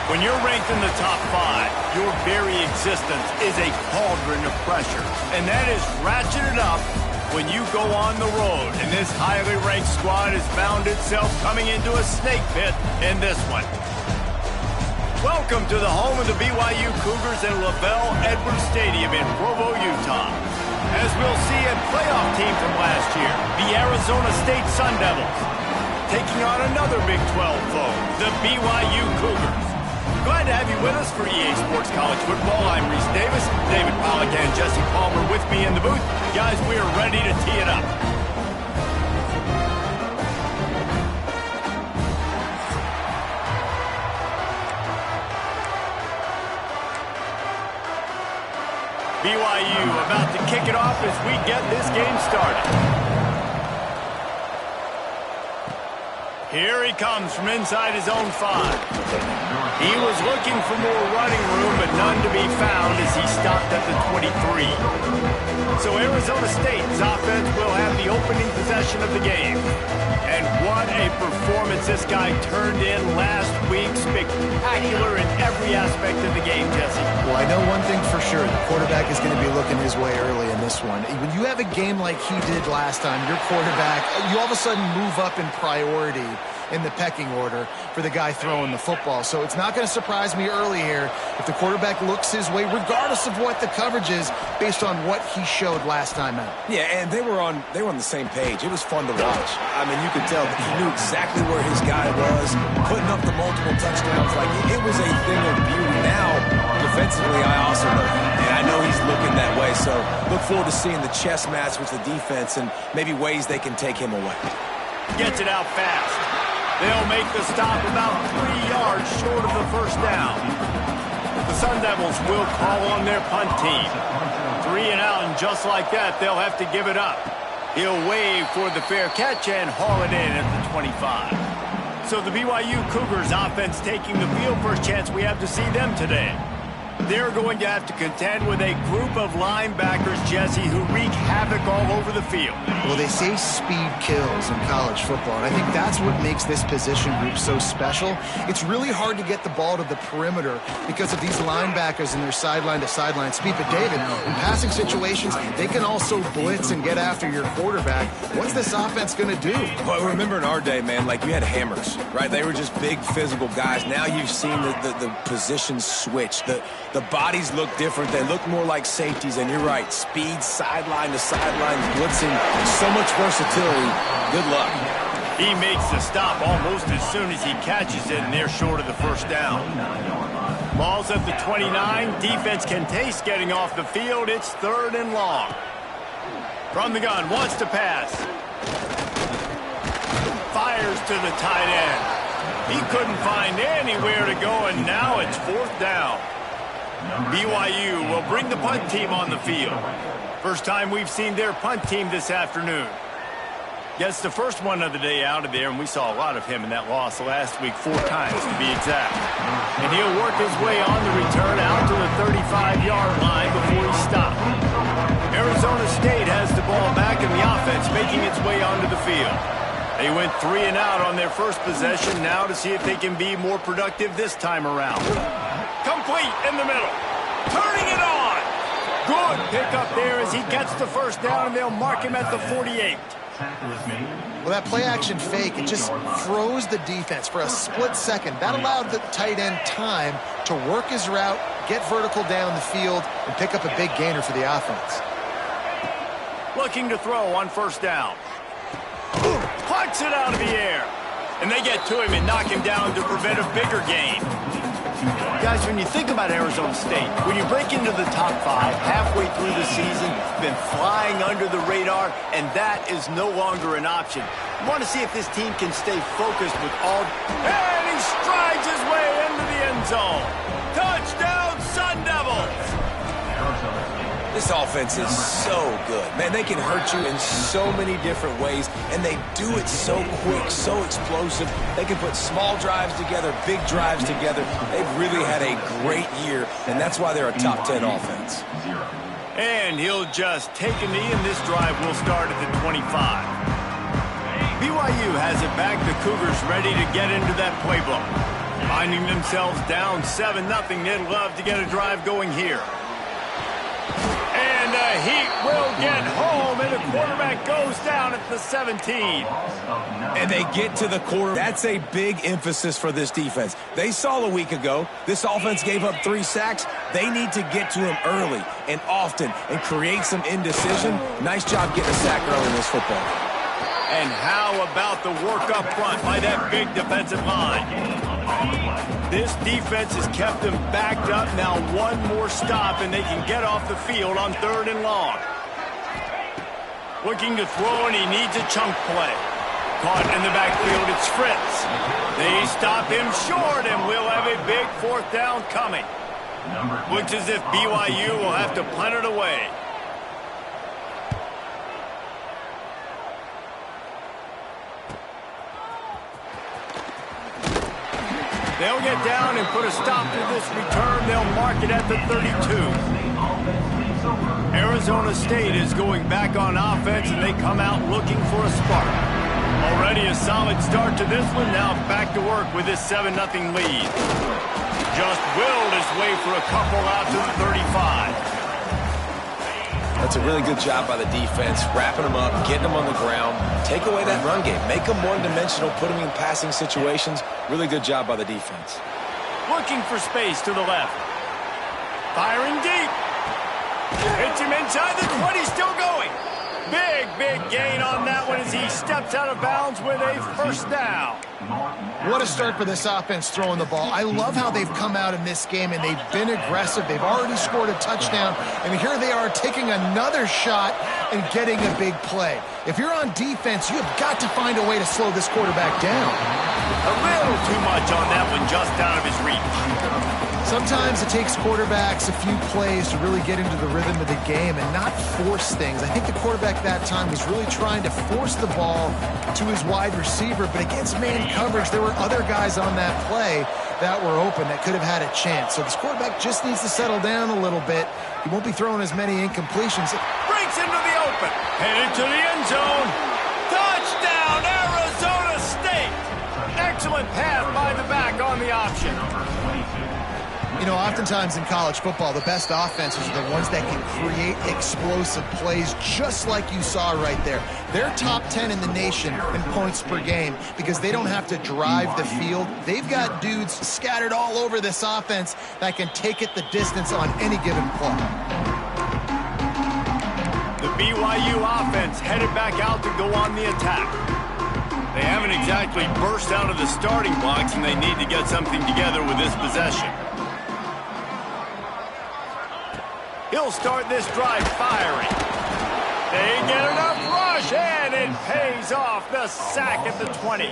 When you're ranked in the top 5, your very existence is a cauldron of pressure. And that is ratcheted up when you go on the road. And this highly ranked squad has found itself coming into a snake pit in this one. Welcome to the home of the BYU Cougars in LaBelle Edwards Stadium in Provo, Utah. As we'll see, a playoff team from last year, the Arizona State Sun Devils, taking on another Big 12 foe, the BYU Cougars. Glad to have you with us for EA Sports College Football. I'm Reese Davis, David Pollack, and Jesse Palmer with me in the booth. Guys, we are ready to tee it up. BYU about to kick it off as we get this game started. Here he comes from inside his own 5. He was looking for more running room, but none to be found as he stopped at the 23. So Arizona State's offense will have the opening possession of the game. And what a performance this guy turned in last week. Spectacular in every aspect of the game, Jesse. Well, I know one thing for sure. The quarterback is going to be looking his way early in this one. When you have a game like he did last time, your quarterback, you all of a sudden move up in priority in the pecking order for the guy throwing the football. So it's not going to surprise me early here if the quarterback looks his way, regardless of what the coverage is, based on what he showed last time out. Yeah, and they were on the same page. It was fun to watch. I mean, you could tell that he knew exactly where his guy was, putting up the multiple touchdowns. Like, it was a thing of beauty. Now, defensively, I also know that. And I know he's looking that way. So look forward to seeing the chess match with the defense and maybe ways they can take him away. Gets it out fast. They'll make the stop about 3 yards short of the first down. The Sun Devils will call on their punt team. 3 and out, and just like that, they'll have to give it up. He'll wave for the fair catch and haul it in at the 25. So the BYU Cougars offense taking the field. First chance we have to see them today. They're going to have to contend with a group of linebackers, Jesse, who wreak havoc all over the field. Well, they say speed kills in college football, and I think that's what makes this position group so special. It's really hard to get the ball to the perimeter because of these linebackers and their sideline-to-sideline speed. But, David, in passing situations, they can also blitz and get after your quarterback. What's this offense going to do? Well, remember in our day, man, like you had hammers, right? They were just big physical guys. Now you've seen the positions switch. The bodies look different. They look more like safeties, and you're right. Speed, sideline to sideline, blitzing, so much versatility. Good luck. He makes the stop almost as soon as he catches it, and they're short of the first down. Ball's at the 29. Defense can taste getting off the field. It's 3rd and long. From the gun, wants to pass. Fires to the tight end. He couldn't find anywhere to go, and now it's 4th down. BYU will bring the punt team on the field. First time we've seen their punt team this afternoon. Gets the first one of the day out of there, and we saw a lot of him in that loss last week, 4 times to be exact. And he'll work his way on the return out to the 35-yard line before he stopped. Arizona State has the ball back in the offense, making its way onto the field. They went 3 and out on their first possession, now to see if they can be more productive this time around. Complete in the middle. Turning it on. Good pickup there as he gets the first down, and they'll mark him at the 48. Well, that play-action fake, it just froze the defense for a split second. That allowed the tight end time to work his route, get vertical down the field, and pick up a big gainer for the offense. Looking to throw on first down. Punts it out of the air. And they get to him and knock him down to prevent a bigger gain. Guys, when you think about Arizona State, when you break into the top 5 halfway through the season, been flying under the radar, and that is no longer an option. You want to see if this team can stay focused with all... And he strides his way into the end zone. Touchdown, Sun Devils! This offense is so good. Man, they can hurt you in so many different ways, and they do it so quick, so explosive. They can put small drives together, big drives together. They've really had a great year, and that's why they're a top 10 offense. And he'll just take a knee, and this drive will start at the 25. BYU has it back. The Cougars ready to get into that playbook. Finding themselves down 7-0, they'd love to get a drive going here. And the Heat will get home, and the quarterback goes down at the 17. And they get to the quarter. That's a big emphasis for this defense. They saw a week ago, this offense gave up 3 sacks. They need to get to him early and often and create some indecision. Nice job getting a sack early in this football. And how about the work up front by that big defensive line? This defense has kept them backed up. Now one more stop, and they can get off the field on 3rd and long. Looking to throw, and he needs a chunk play. Caught in the backfield, it's Fritz. They stop him short, and we'll have a big 4th down coming. Looks as if BYU will have to punt it away. They'll get down and put a stop to this return. They'll mark it at the 32. Arizona State is going back on offense, and they come out looking for a spark. Already a solid start to this one. Now back to work with this 7-0 lead. Just willed his way for a couple out to the 35. That's a really good job by the defense, wrapping them up, getting them on the ground. Take away that run game. Make them one-dimensional, put them in passing situations. Really good job by the defense. Looking for space to the left. Firing deep. Hits him inside the 20, still going. Big gain on that one as he steps out of bounds with a 1st down. What a start for this offense throwing the ball. I love how they've come out in this game, and they've been aggressive. They've already scored a touchdown, and here they are taking another shot and getting a big play. If you're on defense, you have got to find a way to slow this quarterback down. A little too much on that one, just out of his reach. Sometimes it takes quarterbacks a few plays to really get into the rhythm of the game and not force things. I think the quarterback that time was really trying to force the ball to his wide receiver, but against man coverage, there were other guys on that play that were open that could have had a chance. So this quarterback just needs to settle down a little bit. He won't be throwing as many incompletions. Breaks into the open. Headed to the end zone. Touchdown, Arizona State. Excellent pass by the back on the option. You know, oftentimes in college football, the best offenses are the ones that can create explosive plays just like you saw right there. They're top 10 in the nation in points per game because they don't have to drive the field. They've got dudes scattered all over this offense that can take it the distance on any given play. The BYU offense headed back out to go on the attack. They haven't exactly burst out of the starting blocks, and they need to get something together with this possession. He'll start this drive firing. They get enough rush, and it pays off. The sack at the 20.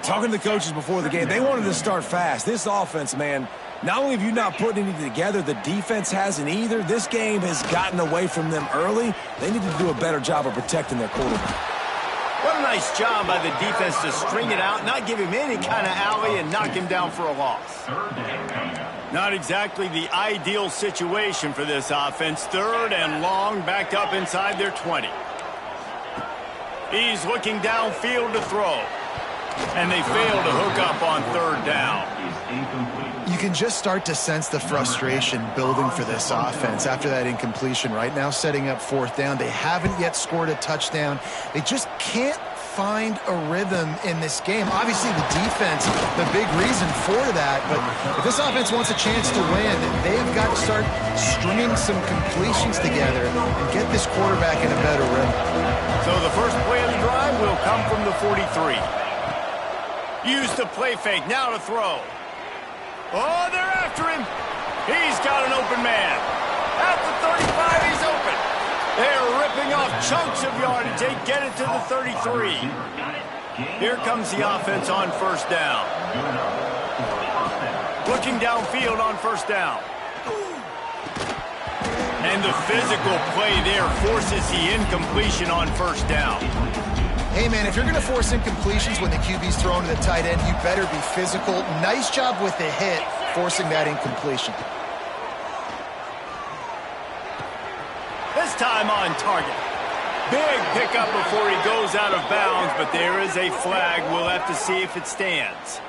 Talking to the coaches before the game, they wanted to start fast. This offense, man, not only have you not put anything together, the defense hasn't either. This game has gotten away from them early. They need to do a better job of protecting their quarterback. What a nice job by the defense to string it out, not give him any kind of alley, and knock him down for a loss. Not exactly the ideal situation for this offense. 3rd and long, backed up inside their 20. He's looking downfield to throw. And they fail to hook up on 3rd down. You can just start to sense the frustration building for this offense after that incompletion. Right now, setting up 4th down. They haven't yet scored a touchdown. They just can't find a rhythm in this game. Obviously, the defense, the big reason for that. But if this offense wants a chance to win, they've got to start stringing some completions together and get this quarterback in a better rhythm. So the first play of the drive will come from the 43. Use the play fake, now to throw. Oh, they're after him. He's got an open man. At the 35, he's open. They're ripping off chunks of yardage. They get it to the 33. Here comes the offense on 1st down. Looking downfield on 1st down. And the physical play there forces the incompletion on 1st down. Hey, man, if you're going to force incompletions when the QB's thrown to the tight end, you better be physical. Nice job with the hit, forcing that incompletion. This time on target. Big pickup before he goes out of bounds, but there is a flag. We'll have to see if it stands.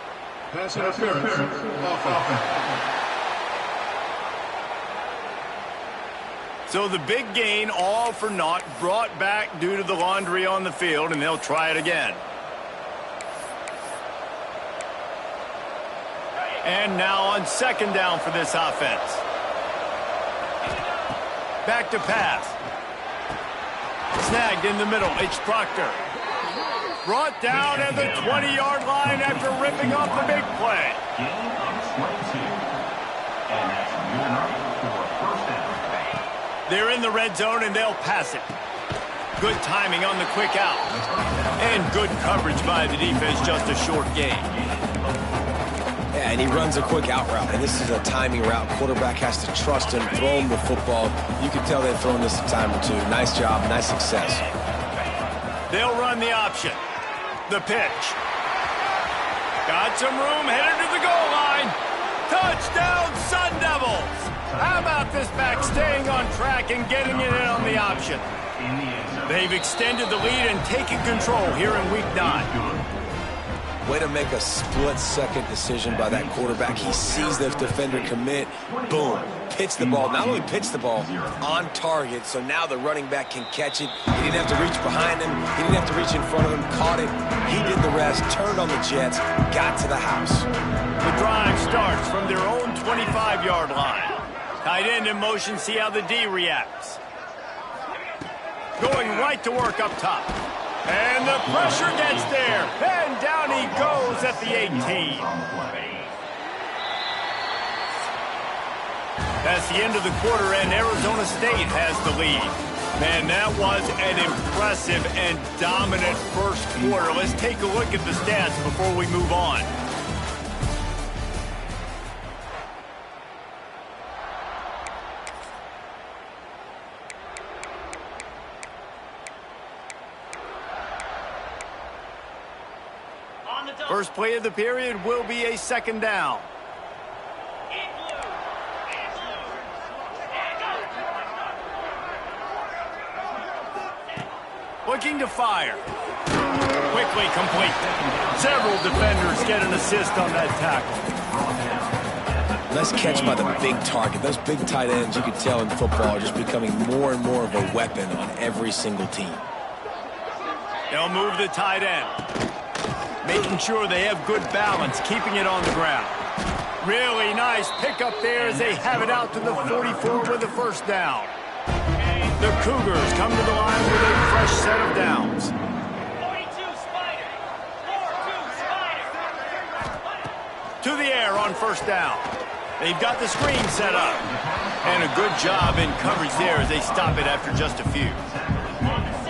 Pass interference. Offense. So the big gain, all for naught, brought back due to the laundry on the field, and they'll try it again. And now on second down for this offense. Back to pass. Snagged in the middle. It's Proctor. Brought down at the 20-yard line after ripping off the big play. They're in the red zone, and they'll pass it. Good timing on the quick out. And good coverage by the defense, just a short gain. Yeah, and he runs a quick out route, and this is a timing route. Quarterback has to trust him, throw him the football. You can tell they've thrown this a time or two. Nice job, nice success. They'll run the option. The pitch. Got some room, headed to the goal line. Touchdown, Sun Devils! How about this back staying on track and getting it in on the option? They've extended the lead and taken control here in Week 9. Way to make a split-second decision by that quarterback. He sees the defender commit. Boom. Pitch the ball. Not only pitch the ball, on target, so now the running back can catch it. He didn't have to reach behind him. He didn't have to reach in front of him. Caught it. He did the rest. Turned on the Jets. Got to the house. The drive starts from their own 25-yard line. Tight end in motion. See how the D reacts. Going right to work up top. And the pressure gets there. And down he goes at the 18. That's the end of the quarter, and Arizona State has the lead. Man, that was an impressive and dominant first quarter. Let's take a look at the stats before we move on. First play of the period will be a second down. Looking to fire. Quickly complete. Several defenders get an assist on that tackle. Nice catch by the big target. Those big tight ends, you can tell in football, are just becoming more and more of a weapon on every single team. They'll move the tight end. Making sure they have good balance, keeping it on the ground. Really nice pickup there as they have it out to the 44 with the first down. The Cougars come to the line with a fresh set of downs. 42 Spider. 4-2 Spider. To the air on first down. They've got the screen set up. And a good job in coverage there as they stop it after just a few.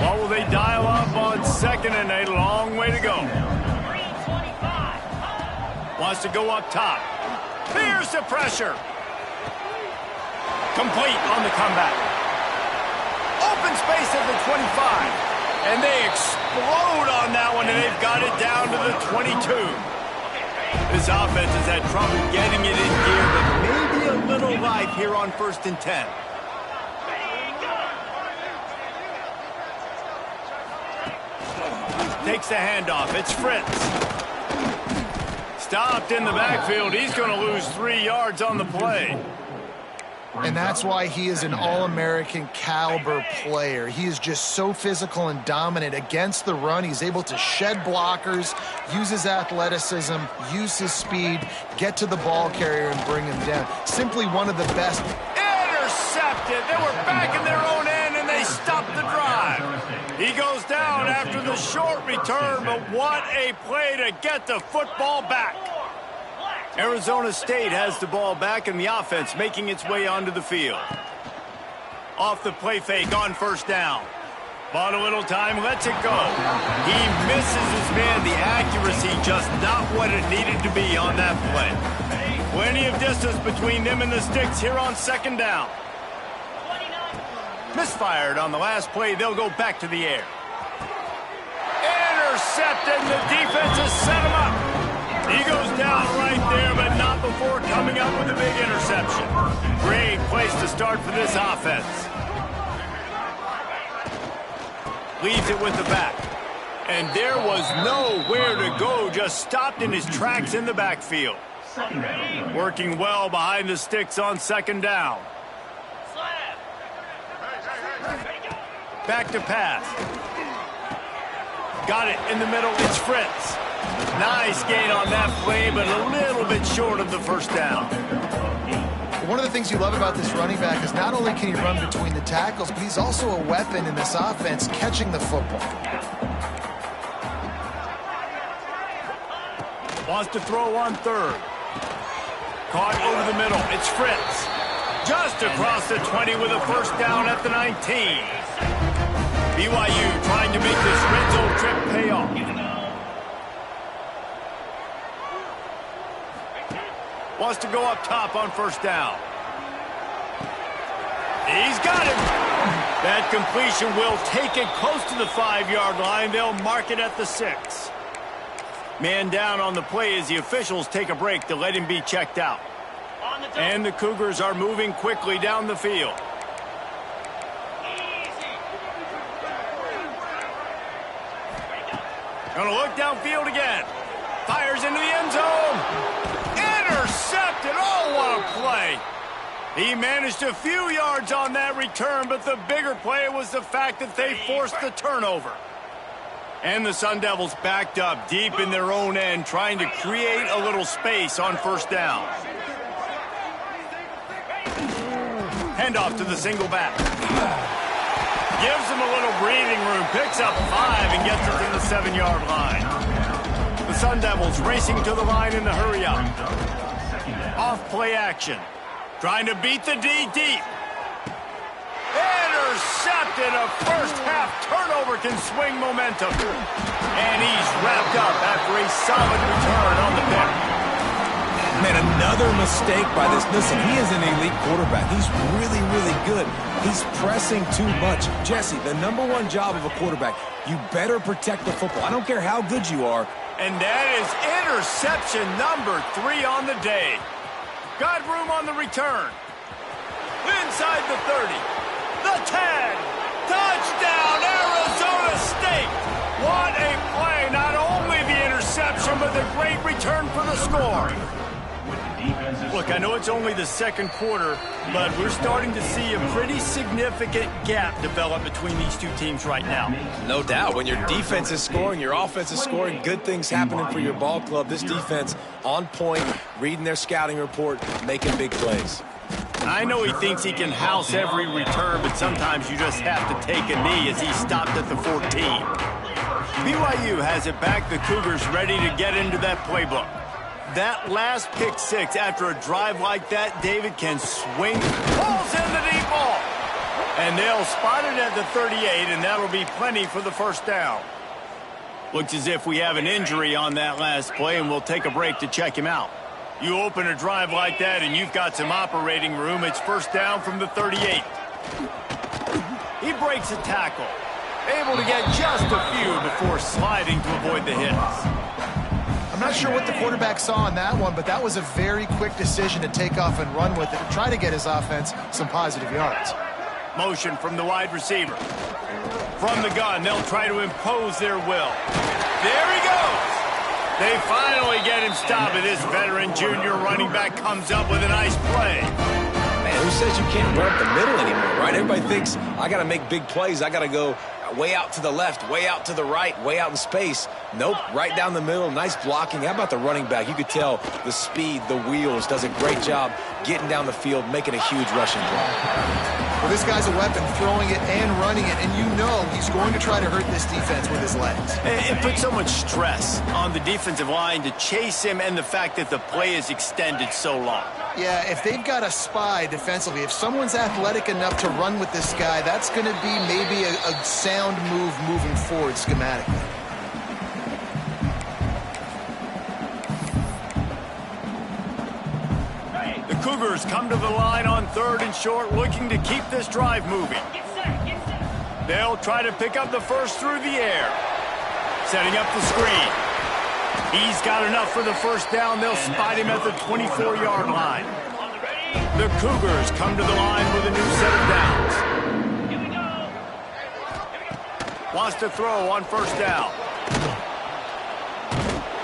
What will they dial up on second and a long way to go? Wants to go up top. Here's the pressure. Complete on the comeback. Open space at the 25. And they explode on that one, and they've got it down to the 22. This offense has had trouble getting it in gear, but maybe a little life here on 1st and 10. Takes the handoff. It's Fritz. Stopped in the backfield. He's going to lose 3 yards on the play. And that's why he is an All-American caliber player. He is just so physical and dominant against the run. He's able to shed blockers, use his athleticism, use his speed, get to the ball carrier and bring him down. Simply one of the best. Intercepted. They were back in their own end, and they stopped the drive. He goes down after the short return, but what a play to get the football back. Arizona State has the ball back, and the offense making its way onto the field. Off the play fake on first down. Bought a little time, lets it go. He misses his man. The accuracy just not what it needed to be on that play. Plenty of distance between them and the sticks here on second down. Misfired on the last play. They'll go back to the air. Intercepted. The defense has set him up. He goes down right there, but not before coming up with a big interception. Great place to start for this offense. Leaves it with the back. And there was nowhere to go, just just stopped in his tracks in the backfield. Working well behind the sticks on second down. Back to pass. Got it in the middle. It's Fritz. Nice gain on that play, but a little bit short of the first down. One of the things you love about this running back is not only can he run between the tackles, but he's also a weapon in this offense catching the football. Wants to throw on third. Caught over the middle. It's Fritz. Just across the 20 with a first down at the 19. BYU trying to make this red zone trip pay off. Wants to go up top on first down. He's got it. That completion will take it close to the 5-yard line. They'll mark it at the 6. Man down on the play as the officials take a break to let him be checked out. And the Cougars are moving quickly down the field. Gonna look downfield again. Fires into the end zone. Intercepted. Oh, what a play. He managed a few yards on that return, but the bigger play was the fact that they forced the turnover. And the Sun Devils backed up deep in their own end, trying to create a little space on first down. Handoff to the single back. Gives him a little breathing room, picks up 5 and gets it to the 7-yard line. The Sun Devils racing to the line in the hurry-up. Off play action. Trying to beat the D deep. Intercepted. A first-half turnover can swing momentum. And he's wrapped up after a solid return on the pick. Man, another mistake by this. Listen, he is an elite quarterback. He's really, really good. He's pressing too much. Jesse, the #1 job of a quarterback, you better protect the football. I don't care how good you are. And that is interception number 3 on the day. Got room on the return. Inside the 30. The 10. Touchdown, Arizona State. What a play. Not only the interception, but the great return for the score. Look, I know it's only the second quarter, but we're starting to see a pretty significant gap develop between these two teams right now. No doubt. When your defense is scoring, your offense is scoring, good things happening for your ball club. This defense on point, reading their scouting report, making big plays. I know he thinks he can house every return, but sometimes you just have to take a knee as he stopped at the 14. BYU has it back. The Cougars ready to get into that playbook. That last pick 6 after a drive like that, David can swing. Pulls in the deep ball. And they'll spot it at the 38, and that'll be plenty for the first down. Looks as if we have an injury on that last play, and we'll take a break to check him out. You open a drive like that, and you've got some operating room. It's first down from the 38. He breaks a tackle. Able to get just a few before sliding to avoid the hits. I'm not sure what the quarterback saw on that one, but that was a very quick decision to take off and run with it to try to get his offense some positive yards. Motion from the wide receiver. From the gun, they'll try to impose their will. There he goes. They finally get him stopped, and this veteran junior running back comes up with a nice play. Man, who says you can't run up the middle anymore, right? Everybody thinks, I got to make big plays. I got to go way out to the left, way out to the right, way out in space. Nope, right down the middle, nice blocking. How about the running back? You could tell the speed, the wheels, does a great job getting down the field, making a huge rushing play. Well, this guy's a weapon, throwing it and running it, and you know he's going to try to hurt this defense with his legs. It puts so much stress on the defensive line to chase him, and the fact that the play is extended so long. Yeah, if they've got a spy defensively, if someone's athletic enough to run with this guy, that's going to be maybe a sound move moving forward schematically. The Cougars come to the line on 3rd and short, looking to keep this drive moving. They'll try to pick up the first through the air. Setting up the screen. He's got enough for the first down. They'll spot him at the 24-yard line. The Cougars come to the line with a new set of downs. Wants to throw on first down.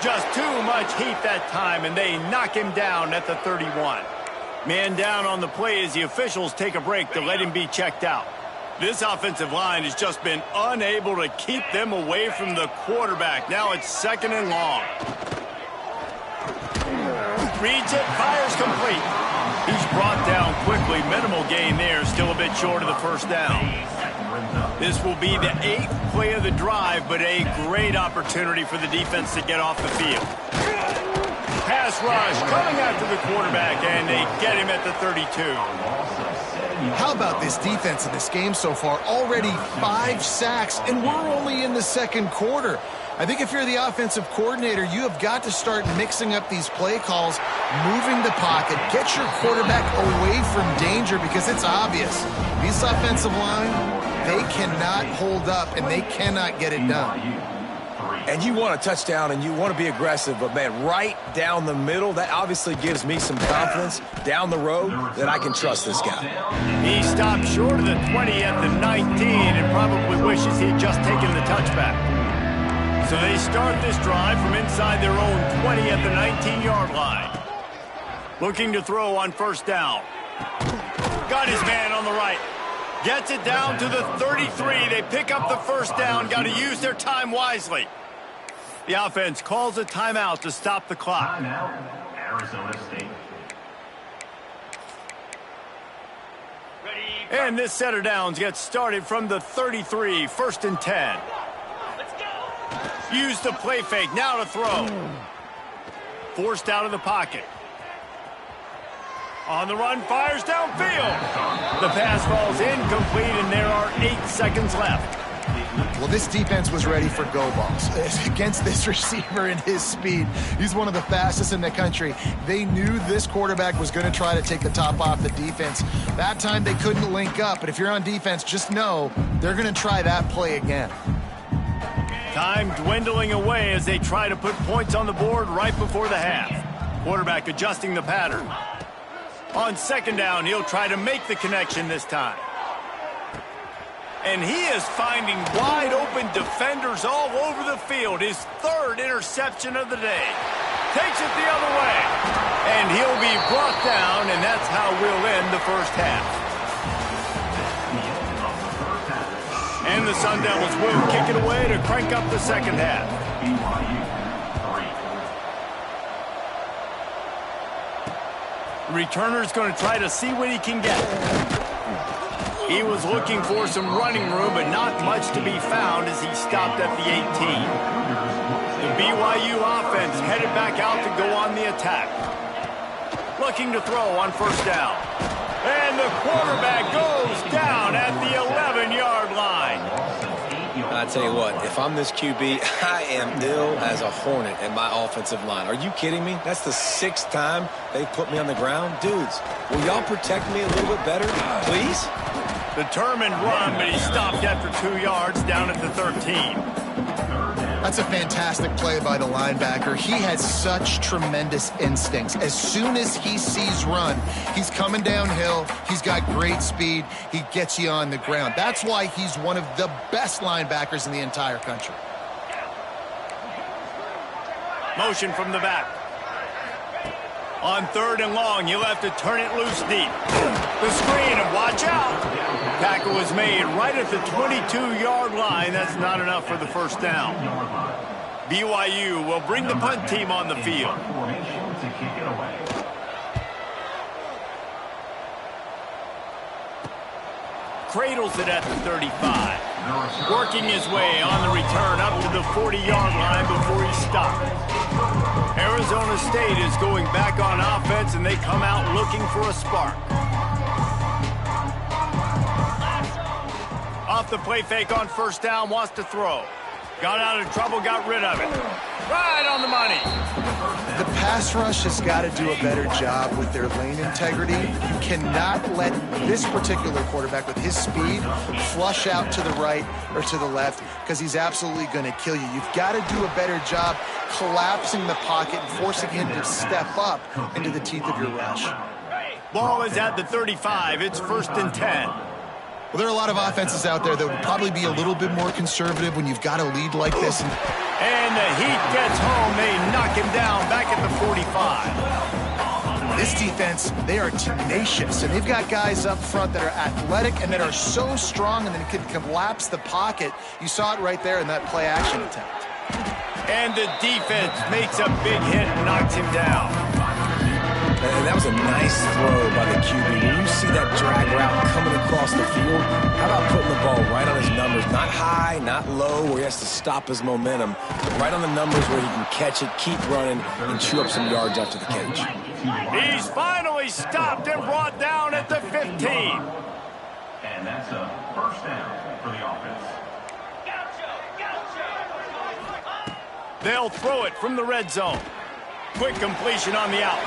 Just too much heat that time, and they knock him down at the 31. Man down on the play as the officials take a break to let him be checked out. This offensive line has just been unable to keep them away from the quarterback. Now it's 2nd and long. Reads it, fires complete. He's brought down quickly. Minimal gain there, still a bit short of the first down. This will be the 8th play of the drive, but a great opportunity for the defense to get off the field. Pass rush coming after the quarterback, and they get him at the 32. How about this defense in this game so far? Already 5 sacks, and we're only in the 2nd quarter. I think if you're the offensive coordinator, you have got to start mixing up these play calls, moving the pocket, get your quarterback away from danger, because it's obvious. This offensive line, they cannot hold up, and they cannot get it done. And you want a touchdown, and you want to be aggressive, but, man, right down the middle, that obviously gives me some confidence down the road that I can trust this guy. He stopped short of the 20 at the 19 and probably wishes he had just taken the touchback. So they start this drive from inside their own 20 at the 19-yard line. Looking to throw on 1st down. Got his man on the right. Gets it down to the 33. They pick up the 1st down. Got to use their time wisely. The offense calls a timeout to stop the clock. Timeout, Arizona State. And this set of downs gets started from the 33, 1st and 10. Use the play fake, now to throw. Forced out of the pocket. On the run, fires downfield. The pass falls incomplete, and there are 8 seconds left. Well, this defense was ready for go balls against this receiver and his speed. He's one of the fastest in the country. They knew this quarterback was going to try to take the top off the defense. That time they couldn't link up, but if you're on defense, just know they're going to try that play again. Time dwindling away as they try to put points on the board right before the half. Quarterback adjusting the pattern. On 2nd down, he'll try to make the connection this time. And he is finding wide-open defenders all over the field. His 3rd interception of the day. Takes it the other way. And he'll be brought down, and that's how we'll end the 1st half. And the Sun Devils will kick it away to crank up the 2nd half. Returner's going to try to see what he can get. He was looking for some running room, but not much to be found as he stopped at the 18. The BYU offense headed back out to go on the attack. Looking to throw on 1st down. And the quarterback goes down at the 11-yard line. I tell you what, if I'm this QB, I am ill as a hornet in my offensive line. Are you kidding me? That's the 6th time they've put me on the ground. Dudes, will y'all protect me a little bit better, please? Determined run, but he stopped after 2 yards down at the 13. That's a fantastic play by the linebacker. He has such tremendous instincts. As soon as he sees run, he's coming downhill. He's got great speed. He gets you on the ground. That's why he's one of the best linebackers in the entire country. Motion from the back. On 3rd and long, you'll have to turn it loose deep. The screen, and watch out. Tackle was made right at the 22-yard line. That's not enough for the 1st down. BYU will bring the punt team on the field. Cradles it at the 35. Working his way on the return up to the 40-yard line before he stopped. Arizona State is going back on offense, and they come out looking for a spark. Off the play fake on 1st down, wants to throw. Got out of trouble, got rid of it. Right on the money. The pass rush has got to do a better job with their lane integrity. You cannot let this particular quarterback with his speed flush out to the right or to the left, because he's absolutely going to kill you. You've got to do a better job collapsing the pocket and forcing him to step up into the teeth of your rush. Ball is at the 35. It's 1st and 10. Well, there are a lot of offenses out there that would probably be a little bit more conservative when you've got a lead like this. And the heat gets home. They knock take him down back at the 45. This defense, they are tenacious, and they've got guys up front that are athletic and that are so strong and that can collapse the pocket. You saw it right there in that play-action attempt. And the defense makes a big hit and knocks him down. And that was a nice throw by the QB. When you see that drag route coming across the field, how about putting the ball right on his numbers? Not high, not low, where he has to stop his momentum, but right on the numbers where he can catch it, keep running, and chew up some yards after the catch. He's finally stopped and brought down at the 15. And that's a first down for the offense. They'll throw it from the red zone. Quick completion on the out.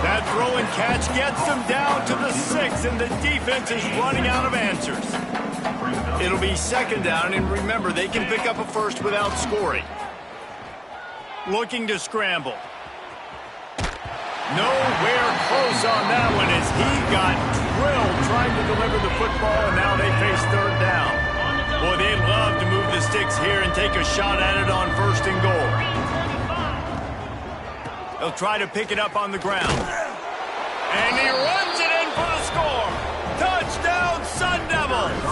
That throw and catch gets them down to the 6, and the defense is running out of answers. It'll be second down, and remember, they can pick up a first without scoring. Looking to scramble. Nowhere close on that one as he got drilled trying to deliver the football, and now they face third down. Boy, they'd love to move the sticks here and take a shot at it on first and goal. They'll try to pick it up on the ground. And he runs it in for the score. Touchdown, Sun Devils!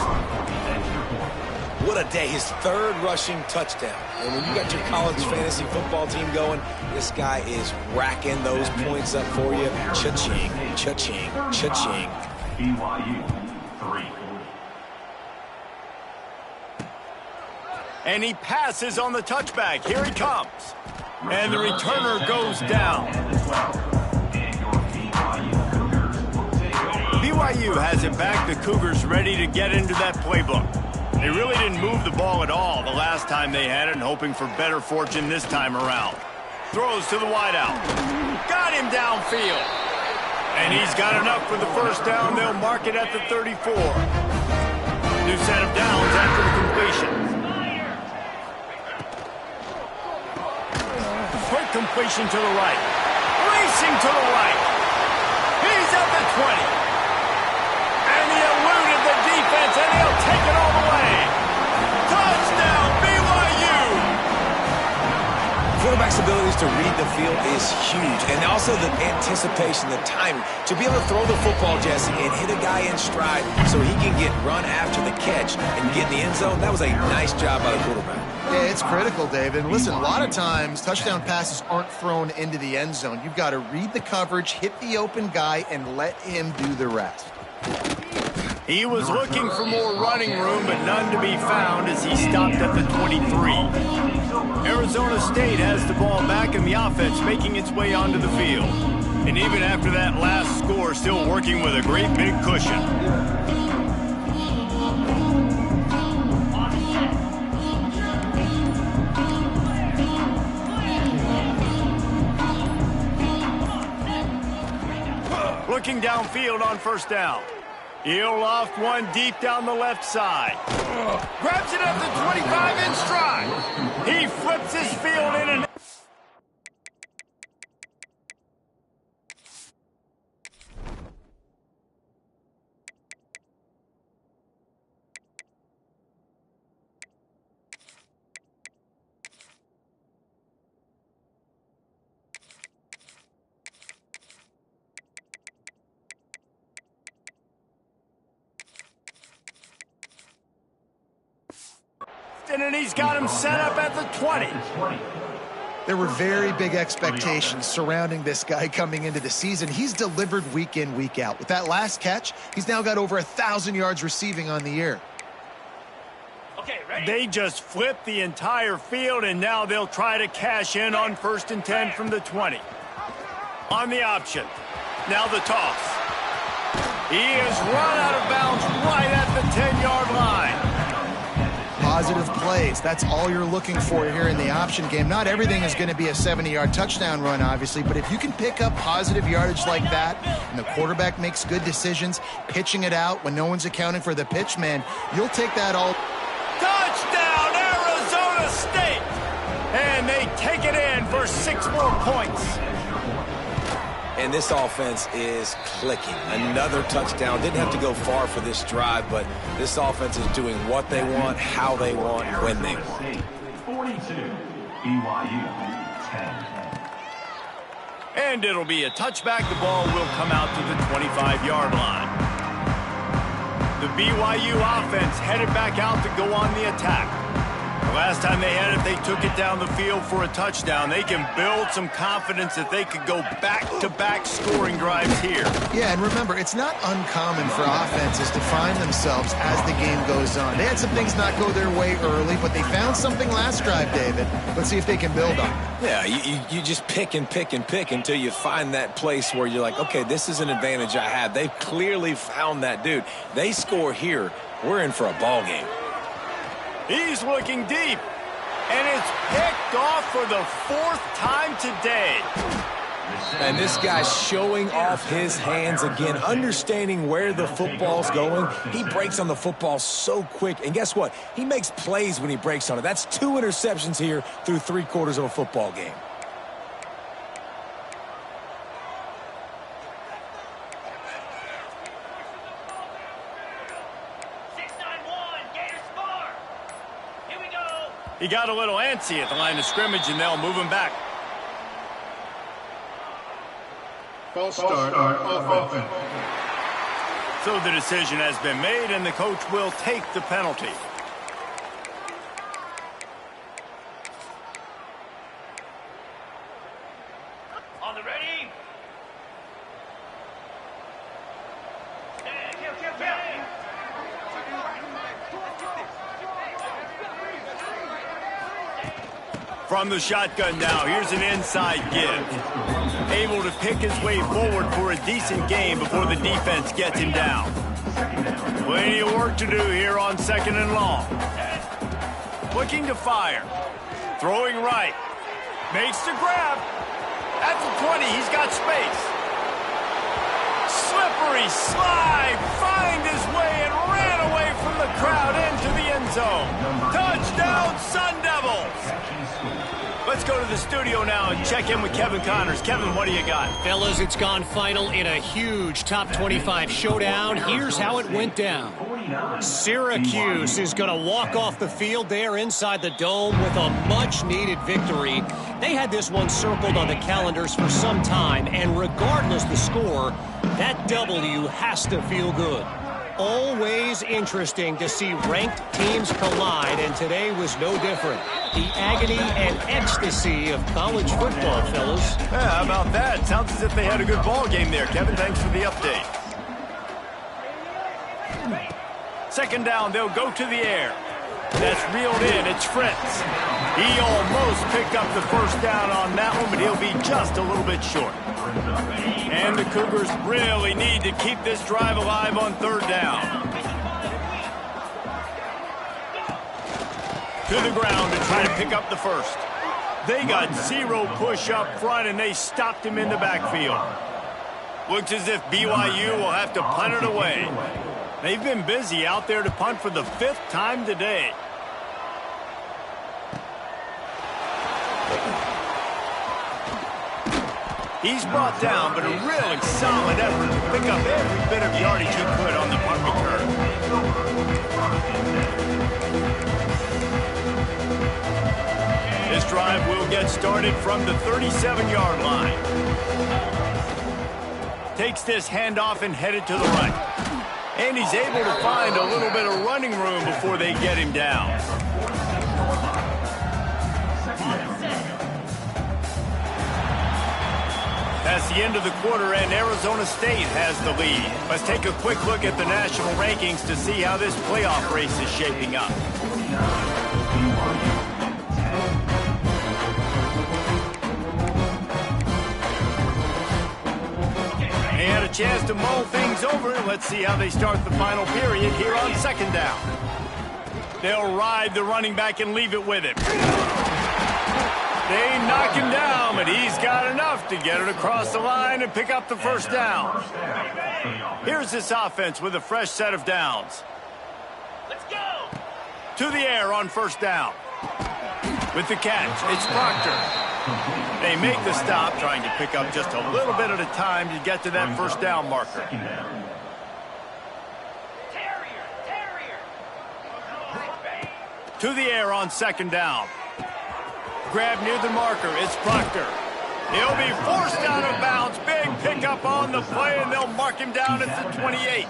What a day, his third rushing touchdown. And when you got your college fantasy football team going, this guy is racking those points up for you. Cha-ching, cha-ching, cha-ching. BYU 3. And he passes on the touchback. Here he comes. And the returner goes down. BYU has it back. The Cougars ready to get into that playbook. They really didn't move the ball at all the last time they had it, and hoping for better fortune this time around. Throws to the wideout. Got him downfield. And he's got enough for the first down. They'll mark it at the 34. New set of downs after the completion. Quick completion to the right. Racing to the right. He's at the 20. And he eluded the defense, and he'll take it all the way. Touchdown, BYU! Quarterback's abilities to read the field is huge. And also the anticipation, the timing. To be able to throw the football, Jesse, and hit a guy in stride so he can get run after the catch and get in the end zone, that was a nice job by the quarterback. Yeah, it's critical, David. Listen, a lot of times touchdown passes aren't thrown into the end zone. You've got to read the coverage, hit the open guy, and let him do the rest. He was looking for more running room, but none to be found as he stopped at the 23. Arizona State has the ball back in the offense, making its way onto the field. And even after that last score, still working with a great big cushion. Looking downfield on first down. He'll loft one deep down the left side. Grabs it at the 25 in stride. He flips his field in and... and he's got him set up at the 20. There were very big expectations surrounding this guy coming into the season. He's delivered week in, week out. With that last catch, he's now got over 1,000 yards receiving on the year. Okay, ready? They just flipped the entire field, and now they'll try to cash in on 1st and 10 from the 20. On the option. Now the toss. He is run out of bounds right at the 10-yard line. Positive plays. That's all you're looking for here in the option game. Not everything is going to be a 70-yard touchdown run, obviously, but if you can pick up positive yardage like that and the quarterback makes good decisions, pitching it out when no one's accounting for the pitch, man, you'll take that all. Touchdown, Arizona State! And they take it in for 6 more points. And this offense is clicking. Another touchdown. Didn't have to go far for this drive, but this offense is doing what they want, how they want, when they want. 42, BYU 10. And it'll be a touchback. The ball will come out to the 25-yard line. The BYU offense headed back out to go on the attack. The last time they had it, they took it down the field for a touchdown. They can build some confidence that they could go back-to-back scoring drives here. Yeah, and remember, it's not uncommon for offenses to find themselves as the game goes on. They had some things not go their way early, but they found something last drive, David. Let's see if they can build on it. Yeah, you just pick and pick and pick until you find that place where you're like, okay, this is an advantage I have. They've clearly found that dude. They score here, we're in for a ball game. He's looking deep, and it's picked off for the 4th time today. And this guy's showing off his hands again, understanding where the football's going. He breaks on the football so quick, and guess what? He makes plays when he breaks on it. That's 2 interceptions here through 3/4 of a football game. He got a little antsy at the line of scrimmage, and they'll move him back. False start, offense. So the decision has been made, and the coach will take the penalty. On the ready. From the shotgun now, here's an inside give. Able to pick his way forward for a decent game before the defense gets him down. Plenty of work to do here on 2nd and long. Looking to fire. Throwing right. Makes the grab. At the 20, he's got space. Slippery slide. Find his way and ran away from the crowd into the end zone. Touchdown, Sun Devils. Let's go to the studio now and check in with Kevin Connors. Kevin, what do you got? Fellas, it's gone final in a huge top 25 showdown. Here's how it went down. Syracuse is going to walk off the field there inside the dome with a much-needed victory. They had this one circled on the calendars for some time, and regardless the score, that W has to feel good. Always interesting to see ranked teams collide, and today was no different. The agony and ecstasy of college football, fellas. Yeah, how about that? Sounds as if they had a good ball game there. Kevin, thanks for the update. 2nd down, they'll go to the air. That's reeled in. It's Fritz. He almost picked up the 1st down on that one, but he'll be just a little bit short. And the Cougars really need to keep this drive alive on 3rd down. To the ground to try to pick up the 1st. They got 0 push up front, and they stopped him in the backfield. Looks as if BYU will have to punt it away. They've been busy out there to punt for the 5th time today. He's brought down, but a really solid effort to pick up every bit of yardage he could on the punt return. This drive will get started from the 37-yard line. Takes this handoff and headed to the right. And he's able to find a little bit of running room before they get him down. That's the end of the quarter, and Arizona State has the lead. Let's take a quick look at the national rankings to see how this playoff race is shaping up. They had a chance to mull things over. Let's see how they start the final period here on 2nd down. They'll ride the running back and leave it with him. They knock him down, but he's got enough to get it across the line and pick up the 1st down. Here's this offense with a fresh set of downs. Let's go. To the air on 1st down. With the catch, it's Proctor. They make the stop, trying to pick up just a little bit at a time to get to that 1st down marker. To the air on 2nd down. Grab near the marker. It's Proctor. He'll be forced out of bounds. Big pickup on the play, and they'll mark him down at the 28.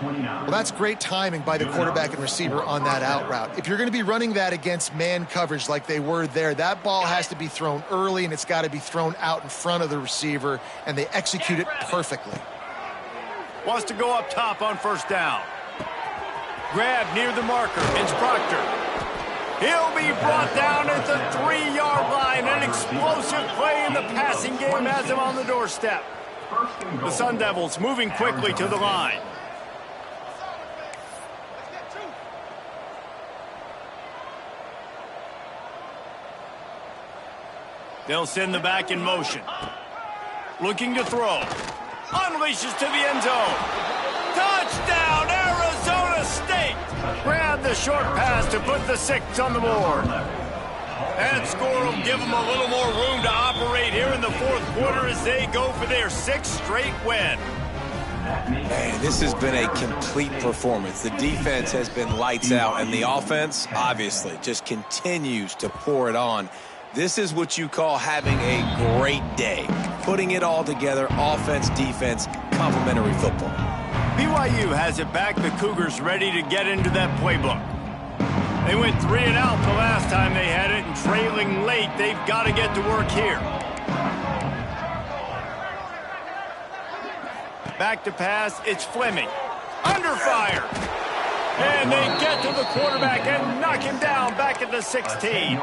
Well, that's great timing by the quarterback and receiver on that out route. If you're going to be running that against man coverage like they were there, that ball has to be thrown early, and it's got to be thrown out in front of the receiver, and they execute it perfectly. Wants to go up top on first down. Grab near the marker. It's Proctor. He'll be brought down at the 3-yard line. An explosive play in the passing game has him on the doorstep. The Sun Devils moving quickly to the line. They'll send the back in motion. Looking to throw. Unleashes to the end zone. Touchdown, Arizona State! Grab the short pass to put the 6 on the board. That score will give them a little more room to operate here in the fourth quarter as they go for their 6th straight win. Man, this has been a complete performance. The defense has been lights out, and the offense, obviously, just continues to pour it on. This is what you call having a great day. Putting it all together, offense, defense, complementary football. BYU has it back. The Cougars ready to get into that playbook. They went 3 and out the last time they had it, and trailing late, they've got to get to work here. Back to pass, it's Fleming. Under fire. And they get to the quarterback and knock him down back at the 16.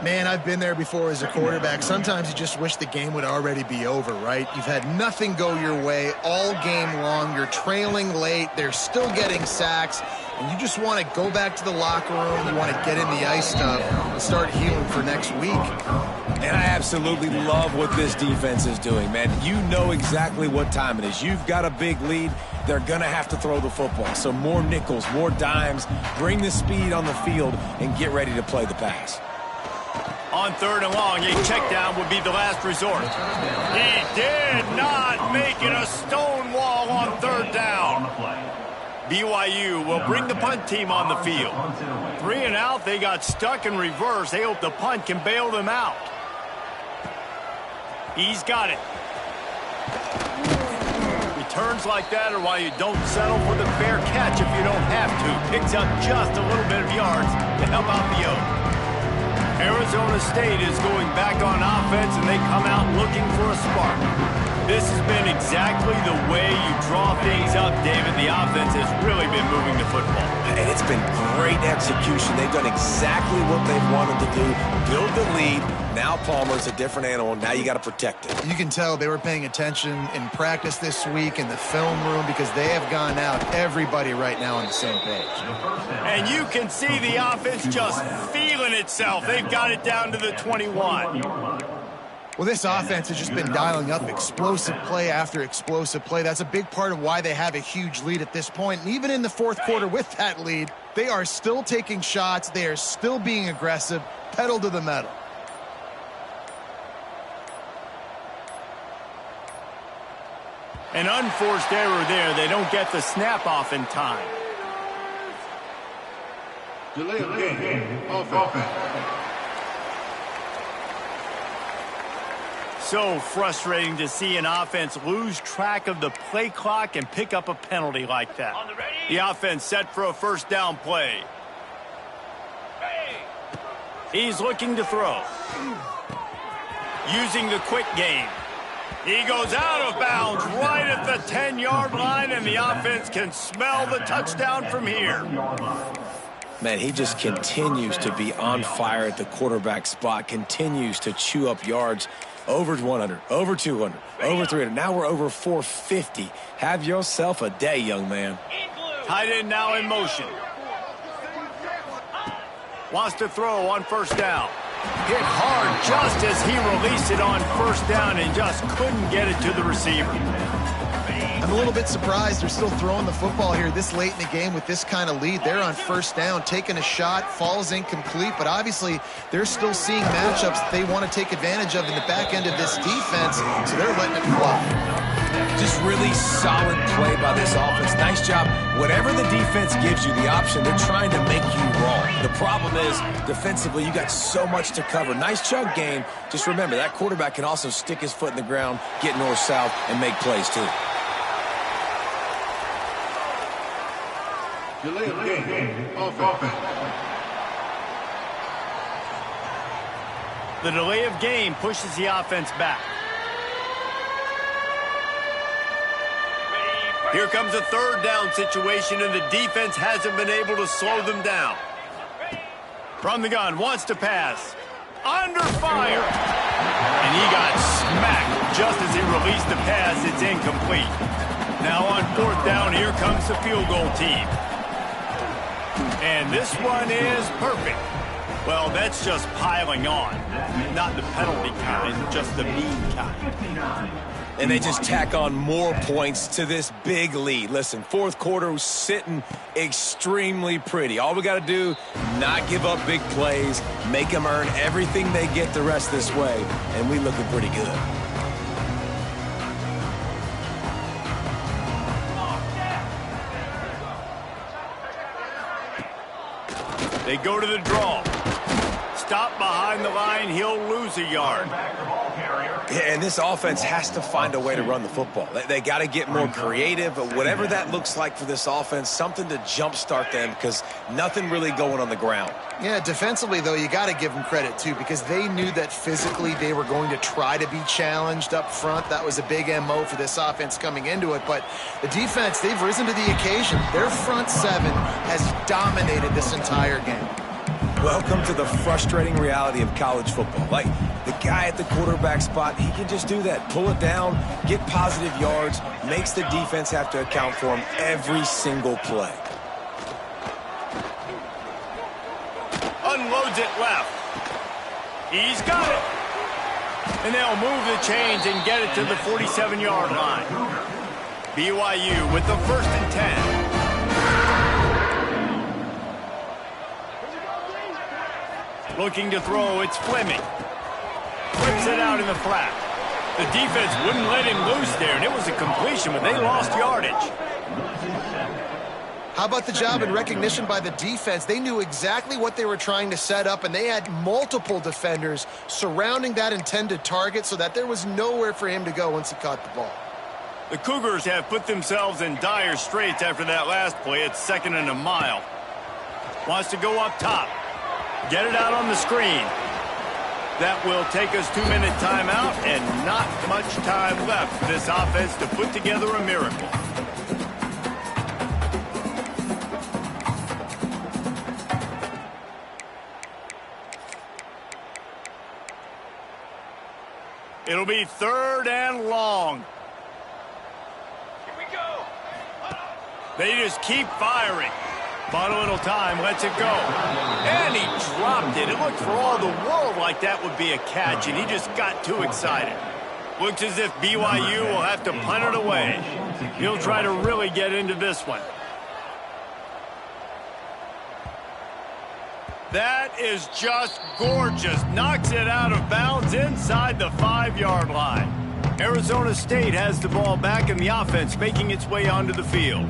Man, I've been there before as a quarterback. Sometimes you just wish the game would already be over, right? You've had nothing go your way all game long. You're trailing late. They're still getting sacks. And you just want to go back to the locker room. You want to get in the ice stuff and start healing for next week. And I absolutely love what this defense is doing, man. You know exactly what time it is. You've got a big lead. They're going to have to throw the football. So more nickels, more dimes, bring the speed on the field, and get ready to play the pass. On 3rd and long, a check down would be the last resort. He did not make it a stone wall on 3rd down. BYU will bring the punt team on the field. 3 and out, they got stuck in reverse. They hope the punt can bail them out. He's got it. Returns like that are why you don't settle for the fair catch if you don't have to. Picks up just a little bit of yards to help out the Oaks. Arizona State is going back on offense, and they come out looking for a spark. This has been exactly the way you draw things up, David. The offense has really been moving the football. And it's been great execution. They've done exactly what they've wanted to do. Build the lead. Now Palmer's a different animal. Now you got to protect it. You can tell they were paying attention in practice this week in the film room because they have gone out, everybody right now on the same page. And you can see the offense just feeling itself. They've got it down to the 21. Well, this offense has just been dialing up explosive play after explosive play. That's a big part of why they have a huge lead at this point. And even in the fourth quarter with that lead, they are still taking shots. They are still being aggressive, pedal to the metal. An unforced error there. They don't get the snap off in time. Delay of game. Offense. So frustrating to see an offense lose track of the play clock and pick up a penalty like that. The offense set for a first down play. He's looking to throw. Using the quick game. He goes out of bounds right at the 10-yard line, and the offense can smell the touchdown from here. Man, he just continues to be on fire at the quarterback spot, continues to chew up yards. Over 100, over 200, over 300. Now we're over 450. Have yourself a day, young man. Tight end now in motion. Wants to throw on first down. Hit hard just as he released it on first down and just couldn't get it to the receiver. I'm a little bit surprised they're still throwing the football here this late in the game with this kind of lead. They're on first down, taking a shot, falls incomplete, but obviously they're still seeing matchups that they want to take advantage of in the back end of this defense, so they're letting it fly. Just really solid play by this offense. Nice job. Whatever the defense gives you the option, they're trying to make you wrong. The problem is, defensively, you got so much to cover. Nice chunk game. Just remember, that quarterback can also stick his foot in the ground, get north-south, and make plays, too. Delay of game. Offense. The delay of game pushes the offense back. Here comes a third down situation, and the defense hasn't been able to slow them down. From the gun, wants to pass. Under fire. And he got smacked just as he released the pass. It's incomplete. Now on fourth down, here comes the field goal team. And this one is perfect. Well, that's just piling on. Not the penalty kind, just the mean kind. And they just tack on more points to this big lead. Listen, fourth quarter was sitting extremely pretty. All we got to do, not give up big plays, make them earn everything they get the rest this way, and we looking pretty good. They go to the draw. Stop behind the line, he'll lose a yard. Yeah, and this offense has to find a way to run the football. They got to get more creative, but whatever that looks like for this offense, something to jumpstart them because nothing really going on the ground. Yeah, defensively, though, you got to give them credit, too, because they knew that physically they were going to try to be challenged up front. That was a big MO for this offense coming into it. But the defense, they've risen to the occasion. Their front seven has dominated this entire game. Welcome to the frustrating reality of college football. Like, the guy at the quarterback spot, he can just do that. Pull it down, get positive yards, makes the defense have to account for him every single play. Unloads it left. He's got it. And they'll move the chains and get it to the 47-yard line. BYU with the 1st and 10. Looking to throw, it's Fleming. Flips it out in the flat. The defense wouldn't let him loose there, and it was a completion, but they lost yardage. How about the job and recognition by the defense? They knew exactly what they were trying to set up, and they had multiple defenders surrounding that intended target so that there was nowhere for him to go once he caught the ball. The Cougars have put themselves in dire straits after that last play. It's 2nd and a mile. Wants to go up top. Get it out on the screen. That will take us 2-minute timeout and not much time left for this offense to put together a miracle. It'll be 3rd and long. Here we go. They just keep firing. But a little time, lets it go. And he dropped it. It looked for all the world like that would be a catch, and he just got too excited. Looks as if BYU will have to punt it away. He'll try to really get into this one. That is just gorgeous. Knocks it out of bounds inside the 5-yard line. Arizona State has the ball back, and the offense making its way onto the field.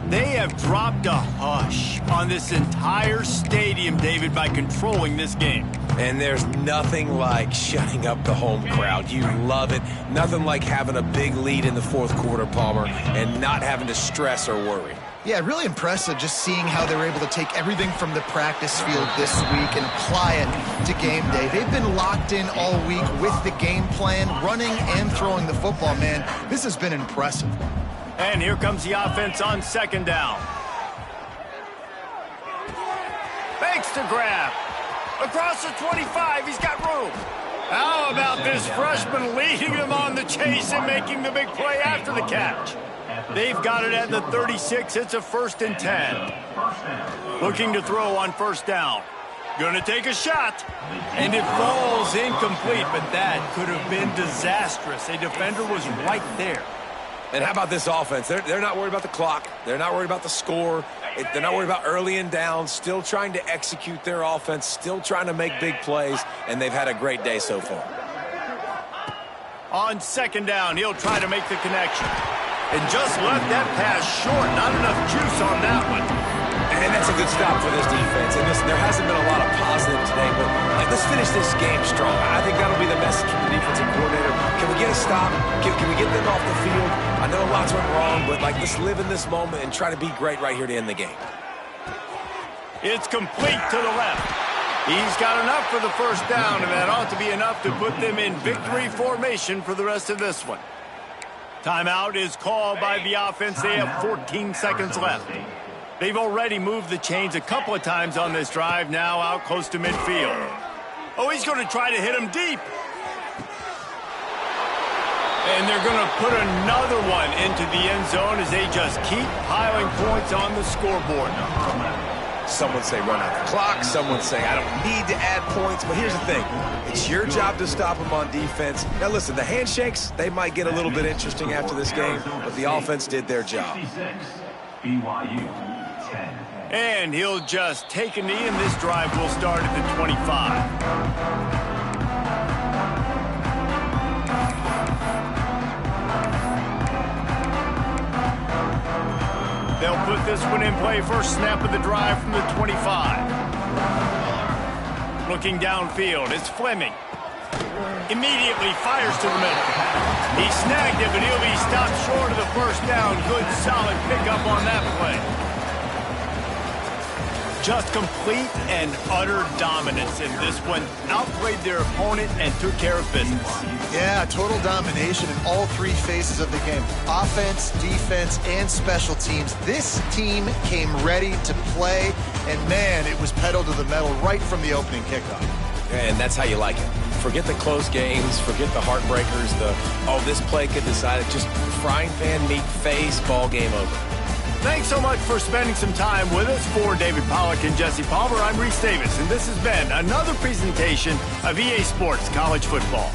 They have dropped a hush on this entire stadium, David, by controlling this game. And there's nothing like shutting up the home crowd. You love it. Nothing like having a big lead in the fourth quarter, Palmer, and not having to stress or worry. Yeah, really impressive just seeing how they were able to take everything from the practice field this week and apply it to game day. They've been locked in all week with the game plan, running and throwing the football, man. This has been impressive. And here comes the offense on 2nd down. Fakes to grab. Across the 25, he's got room. How about this freshman leading them on the chase and making the big play after the catch? They've got it at the 36. It's a 1st and 10. Looking to throw on 1st down. Going to take a shot. And it falls incomplete, but that could have been disastrous. A defender was right there. And how about this offense? They're not worried about the clock. They're not worried about the score. They're not worried about early and down. Still trying to execute their offense. Still trying to make big plays. And they've had a great day so far. On 2nd down, he'll try to make the connection. And just left that pass short. Not enough juice on that one. And that's a good stop for this defense. And listen, there hasn't been a lot of positive today, but let's finish this game strong. I think that'll be the message from the defensive coordinator. Can we get a stop? Can we get them off the field? I know lots went wrong, but let's live in this moment and try to be great right here to end the game. It's complete to the left. He's got enough for the first down, and that ought to be enough to put them in victory formation for the rest of this one. Timeout is called by the offense. They have 14 seconds left. They've already moved the chains a couple of times on this drive, now out close to midfield. Oh, he's going to try to hit him deep. And they're going to put another one into the end zone as they just keep piling points on the scoreboard. Someone say run out the clock. Someone say I don't need to add points. But here's the thing. It's your job to stop them on defense. Now, listen, the handshakes, they might get a little bit interesting after this game, but the offense did their job. BYU 10. And he'll just take a knee, and this drive will start at the 25. They'll put this one in play. First snap of the drive from the 25. Looking downfield, it's Fleming. Immediately fires to the middle. He snagged it, but he'll be stopped short of the first down. Good, solid pickup on that play. Just complete and utter dominance in this one. Outplayed their opponent and took care of business. Yeah, total domination in all three phases of the game. Offense, defense, and special teams. This team came ready to play, and man, it was pedal to the metal right from the opening kickoff. And that's how you like it. Forget the close games, forget the heartbreakers, this play could decide it. Just frying pan, meat face, ball game over. Thanks so much for spending some time with us. For David Pollack and Jesse Palmer, I'm Reese Davis, and this has been another presentation of EA Sports College Football.